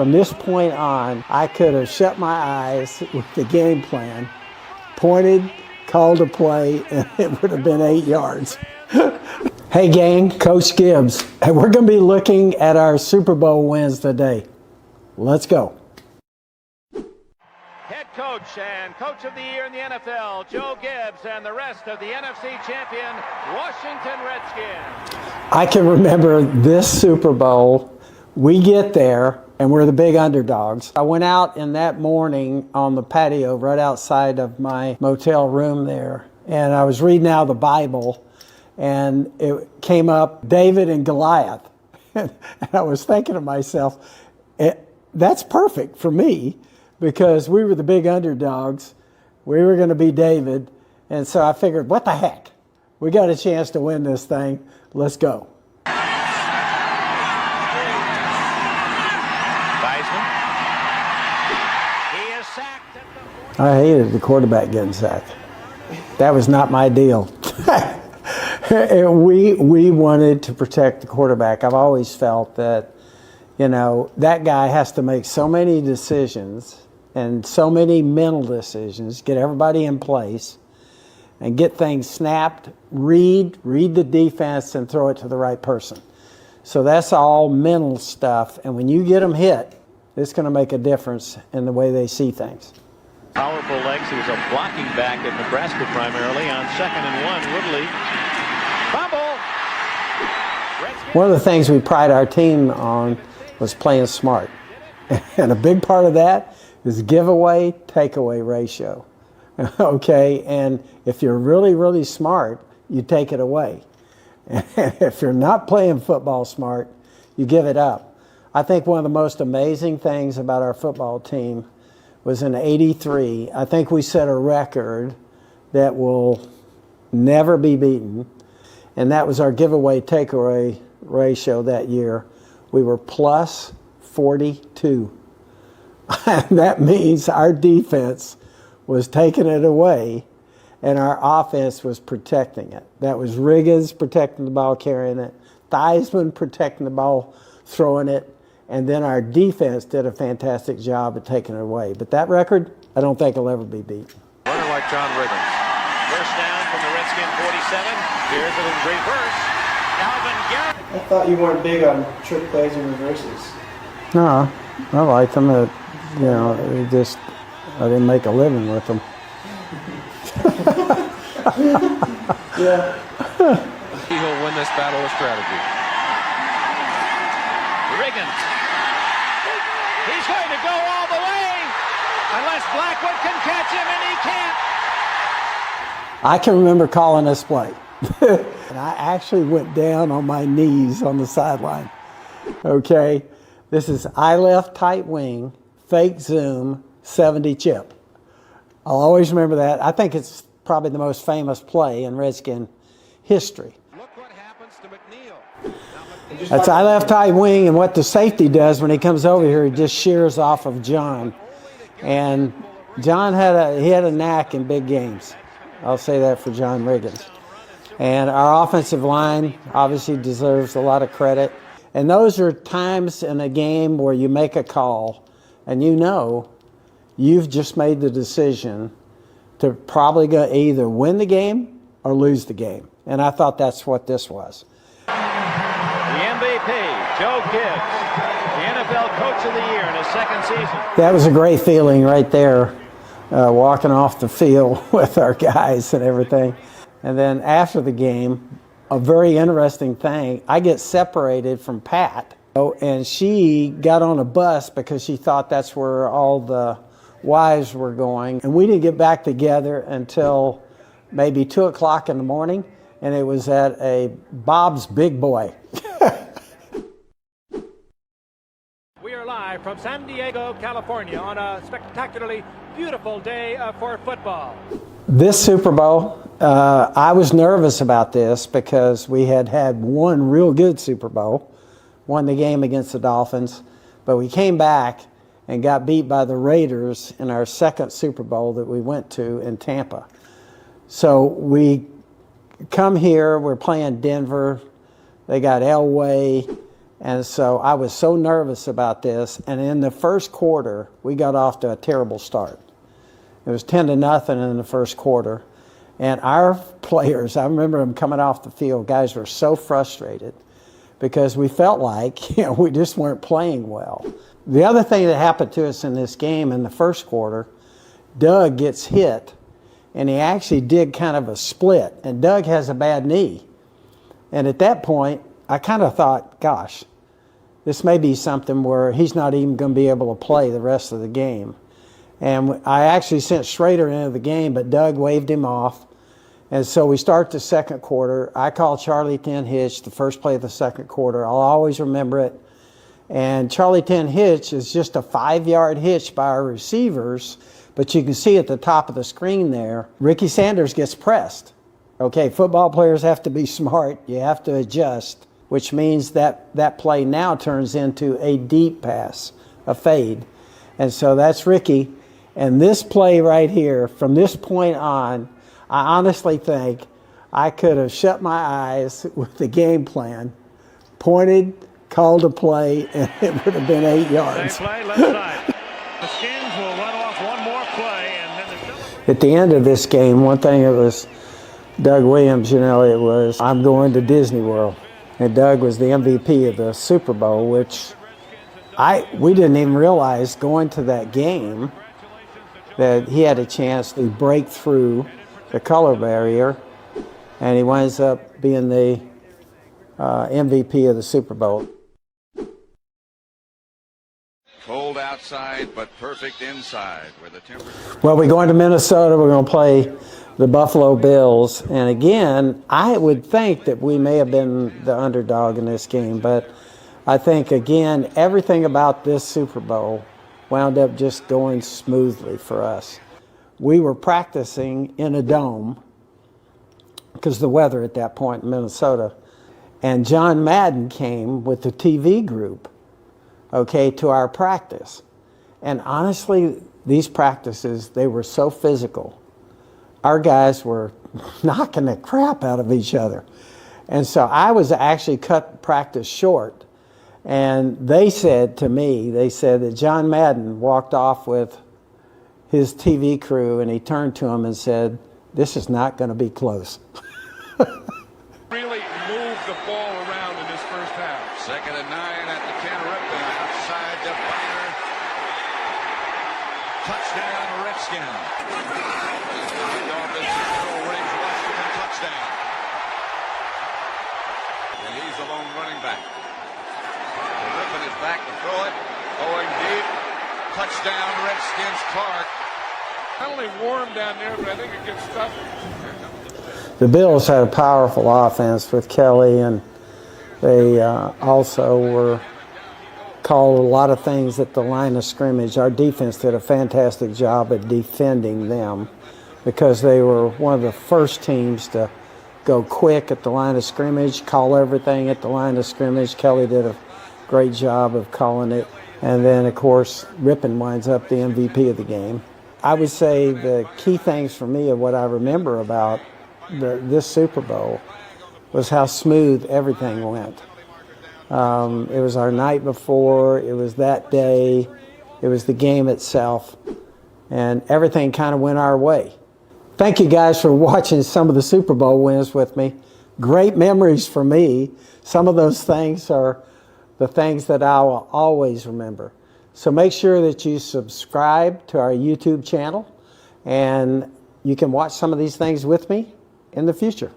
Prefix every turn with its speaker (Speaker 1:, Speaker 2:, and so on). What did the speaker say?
Speaker 1: from this point on, I could have shut my eyes with the game plan, pointed, called a play, and it would have been 8 yards. Hey gang, Coach Gibbs, and we're going to be looking at our Super Bowl wins today. Let's go.
Speaker 2: Head coach and coach of the year in the NFL, Joe Gibbs, and the rest of the NFC champion, Washington Redskins.
Speaker 1: I can remember this Super Bowl. We get there, and we're the big underdogs. I went out in that morning on the patio right outside of my motel room there, and I was reading out of the Bible, and it came up David and Goliath. And I was thinking to myself, that's perfect for me, because we were the big underdogs. We were going to be David. And so I figured, what the heck? We got a chance to win this thing. Let's go. I hated the quarterback getting sacked. That was not my deal. We wanted to protect the quarterback. I've always felt that, you know, that guy has to make so many decisions and so many mental decisions, get everybody in place, and get things snapped, read the defense, and throw it to the right person. So that's all mental stuff. And when you get them hit, it's going to make a difference in the way they see things.
Speaker 2: Powerful legs. He was a blocking back at Nebraska primarily on 2nd and 1. Fumble.
Speaker 1: One of the things we pride our team on was playing smart. And a big part of that is giveaway, takeaway ratio. Okay, and if you're really, really smart, you take it away. And if you're not playing football smart, you give it up. I think one of the most amazing things about our football team was in '83. I think we set a record that will never be beaten, and that was our giveaway takeaway ratio that year. We were plus 42. And that means our defense was taking it away and our offense was protecting it. That was Riggins protecting the ball, carrying it, Theismann protecting the ball, throwing it, and then our defense did a fantastic job of taking it away. But that record, I don't think will ever be beat.
Speaker 2: Runner like John Riggins. First down from the Redskin 47. Here's a reverse. Alvin Garrett.
Speaker 3: I thought you weren't big on trick plays and reverses.
Speaker 1: No, I like them. You know, I didn't make a living with them.
Speaker 3: Yeah.
Speaker 4: He will win this battle of strategy.
Speaker 2: Riggins. He's going to go all the way. Unless Blackwood can catch him, and he can't.
Speaker 1: I can remember calling this play. And I actually went down on my knees on the sideline. Okay, this is I left tight wing, fake zoom, 70 chip. I'll always remember that. I think it's probably the most famous play in Redskin history.
Speaker 4: Look what happens to McNeil.
Speaker 1: That's I left tight wing, and what the safety does when he comes over here, he just shears off of John. And John had a knack in big games. I'll say that for John Riggins. And our offensive line obviously deserves a lot of credit. And those are times in a game where you make a call and you know you've just made the decision to probably go either win the game or lose the game. And I thought that's what this was.
Speaker 2: The MVP, Joe Gibbs, the NFL Coach of the Year in his 2nd season.
Speaker 1: That was a great feeling right there, walking off the field with our guys and everything. And then after the game, a very interesting thing, I get separated from Pat, and she got on a bus because she thought that's where all the wives were going. And we didn't get back together until maybe 2 o'clock in the morning, and it was at a Bob's Big Boy.
Speaker 2: We are live from San Diego, California on a spectacularly beautiful day for football.
Speaker 1: This Super Bowl, I was nervous about this because we had one real good Super Bowl, won the game against the Dolphins, but we came back and got beat by the Raiders in our 2nd Super Bowl that we went to in Tampa. So we come here, we're playing Denver, they got Elway, And so I was so nervous about this. And in the first quarter, we got off to a terrible start. It was 10-0 in the first quarter. And our players, I remember them coming off the field, guys were so frustrated because we felt like, we just weren't playing well. The other thing that happened to us in this game in the first quarter, Doug gets hit, and he actually did kind of a split. And Doug has a bad knee. And at that point, I kind of thought, gosh, this may be something where he's not even going to be able to play the rest of the game. And I actually sent Schrader into the game, but Doug waved him off. And so we start the second quarter. I call Charlie 10 hitch, the first play of the second quarter. I'll always remember it. And Charlie 10 hitch is just a 5-yard hitch by our receivers, but you can see at the top of the screen there, Ricky Sanders gets pressed. Okay, football players have to be smart. You have to adjust, which means that that play now turns into a deep pass, a fade. And so that's Ricky. And this play right here, from this point on, I honestly think I could have shut my eyes with the game plan, pointed, called a play, and it would have been 8 yards.
Speaker 2: Play left side. The Skins will run off one more play, and then
Speaker 1: At the end of this game, one thing it was Doug Williams, it was, I'm going to Disney World. And Doug was the MVP of the Super Bowl, which we didn't even realize going to that game that he had a chance to break through the color barrier, and he winds up being the MVP of the Super Bowl.
Speaker 5: Cold outside, but perfect inside. Where the temperature.
Speaker 1: Well, we're going to Minnesota. We're going to play the Buffalo Bills. And again, I would think that we may have been the underdog in this game, but I think, again, everything about this Super Bowl wound up just going smoothly for us. We were practicing in a dome because the weather at that point in Minnesota. And John Madden came with the TV group, to our practice. And honestly, these practices, they were so physical. Our guys were knocking the crap out of each other. And so I was actually cut practice short. And they said to me, that John Madden walked off with his TV crew, and he turned to him and said, "This is not going to be close."
Speaker 4: Really moved the ball around in this first half.
Speaker 5: 2nd and 9 at the 10. Ripken outside to Biner. Touchdown, Redskins. Washington touchdown. And he's the lone running back. Ripken is back to throw it. Going deep. Touchdown, Redskins. Clark.
Speaker 4: Not only warm down there, but I think it gets tough.
Speaker 1: The Bills had a powerful offense with Kelly, and they also were called a lot of things at the line of scrimmage. Our defense did a fantastic job at defending them because they were one of the first teams to go quick at the line of scrimmage, call everything at the line of scrimmage. Kelly did a great job of calling it. And then, of course, Ripken winds up the MVP of the game. I would say the key things for me of what I remember about this Super Bowl was how smooth everything went. It was our night before, it was that day, it was the game itself, and everything kind of went our way. Thank you guys for watching some of the Super Bowl wins with me. Great memories for me. Some of those things are the things that I will always remember. So make sure that you subscribe to our YouTube channel, and you can watch some of these things with me in the future.